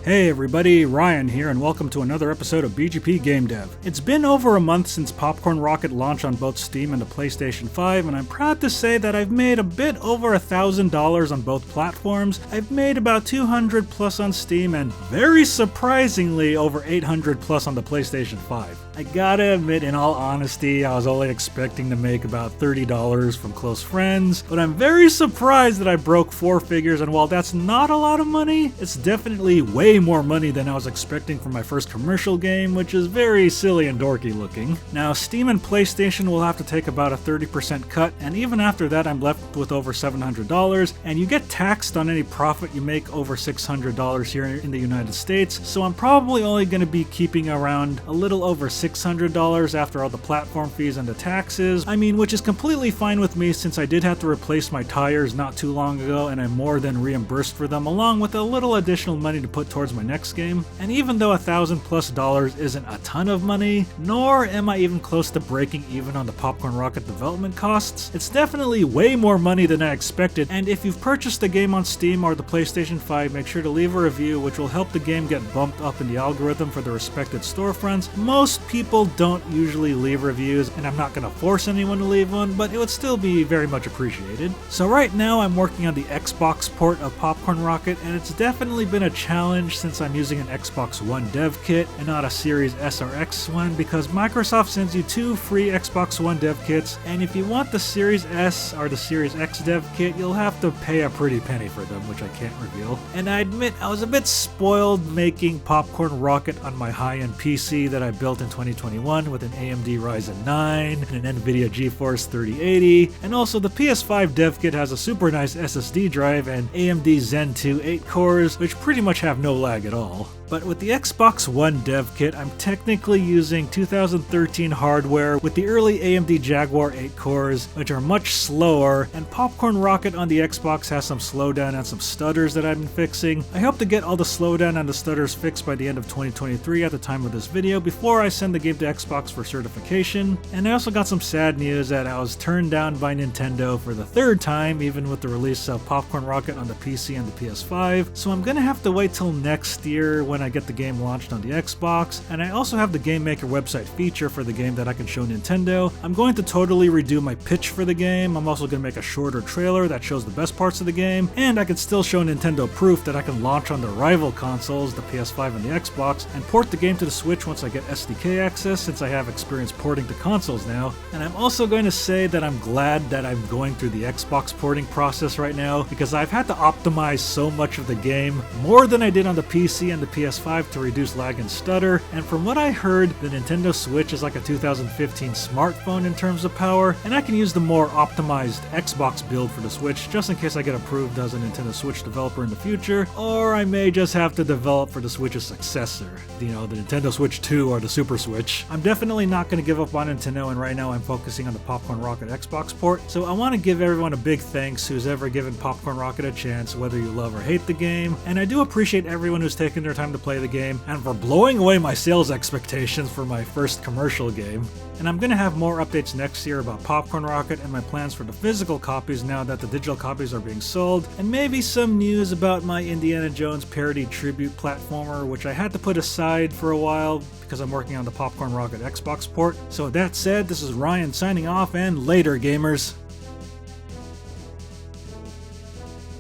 Hey everybody, Ryan here and welcome to another episode of BGP Game Dev. It's been over a month since Popcorn Rocket launched on both Steam and the PlayStation 5, and I'm proud to say that I've made a bit over $1,000 on both platforms. I've made about 200 plus on Steam and very surprisingly over 800 plus on the PlayStation 5. I gotta admit, in all honesty, I was only expecting to make about $30 from close friends, but I'm very surprised that I broke four figures, and while that's not a lot of money, it's definitely way more money than I was expecting for my first commercial game, which is very silly and dorky looking. Now, Steam and PlayStation will have to take about a 30% cut, and even after that I'm left with over $700, and you get taxed on any profit you make over $600 here in the United States, so I'm probably only going to be keeping around a little over $600 after all the platform fees and the taxes. I mean, which is completely fine with me since I did have to replace my tires not too long ago and I'm more than reimbursed for them, along with a little additional money to put towards my next game. And even though $1,000+ isn't a ton of money, nor am I even close to breaking even on the Popcorn Rocket development costs, it's definitely way more money than I expected. And if you've purchased the game on Steam or the PlayStation 5, make sure to leave a review, which will help the game get bumped up in the algorithm for the respected storefronts. Most people don't usually leave reviews, and I'm not going to force anyone to leave one, but it would still be very much appreciated. So right now I'm working on the Xbox port of Popcorn Rocket, and it's definitely been a challenge since I'm using an Xbox One dev kit and not a Series S or X one, because Microsoft sends you 2 free Xbox One dev kits, and if you want the Series S or the Series X dev kit, you'll have to pay a pretty penny for them, which I can't reveal. And I admit I was a bit spoiled making Popcorn Rocket on my high-end PC that I built in 2021 with an AMD Ryzen 9 and an NVIDIA GeForce 3080, and also the PS5 dev kit has a super nice SSD drive and AMD Zen 2 8 cores, which pretty much have no lag at all. But with the Xbox One dev kit, I'm technically using 2013 hardware with the early AMD Jaguar 8 cores, which are much slower, and Popcorn Rocket on the Xbox has some slowdown and some stutters that I've been fixing. I hope to get all the slowdown and the stutters fixed by the end of 2023 at the time of this video before I send the game to Xbox for certification. And I also got some sad news that I was turned down by Nintendo for the third time, even with the release of Popcorn Rocket on the PC and the PS5, so I'm gonna have to wait till next year when I get the game launched on the Xbox. And I also have the Game Maker website feature for the game that I can show Nintendo. I'm going to totally redo my pitch for the game. I'm also going to make a shorter trailer that shows the best parts of the game, and I can still show Nintendo proof that I can launch on the rival consoles, the PS5 and the Xbox, and port the game to the Switch once I get SDK access, since I have experience porting to consoles now. And I'm also going to say that I'm glad that I'm going through the Xbox porting process right now, because I've had to optimize so much of the game, more than I did on the PC and the PS5, to reduce lag and stutter. And from what I heard, the Nintendo Switch is like a 2015 smartphone in terms of power, and I can use the more optimized Xbox build for the Switch just in case I get approved as a Nintendo Switch developer in the future, or I may just have to develop for the Switch's successor, the Nintendo Switch 2 or the Super Switch. I'm definitely not going to give up on Nintendo, and right now I'm focusing on the Popcorn Rocket Xbox port, so I want to give everyone a big thanks who's ever given Popcorn Rocket a chance, whether you love or hate the game, and I do appreciate everyone who's taken their time to play the game, and for blowing away my sales expectations for my first commercial game. And I'm going to have more updates next year about Popcorn Rocket and my plans for the physical copies now that the digital copies are being sold, and maybe some news about my Indiana Jones parody tribute platformer, which I had to put aside for a while because I'm working on the Popcorn Rocket Xbox port. So with that said, this is Ryan signing off, and later gamers.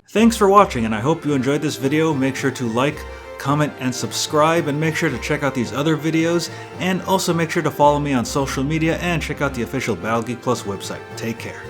Thanks for watching, and I hope you enjoyed this video. Make sure to like, comment, and subscribe, and make sure to check out these other videos, and also make sure to follow me on social media and check out the official Battle Geek Plus website. Take care.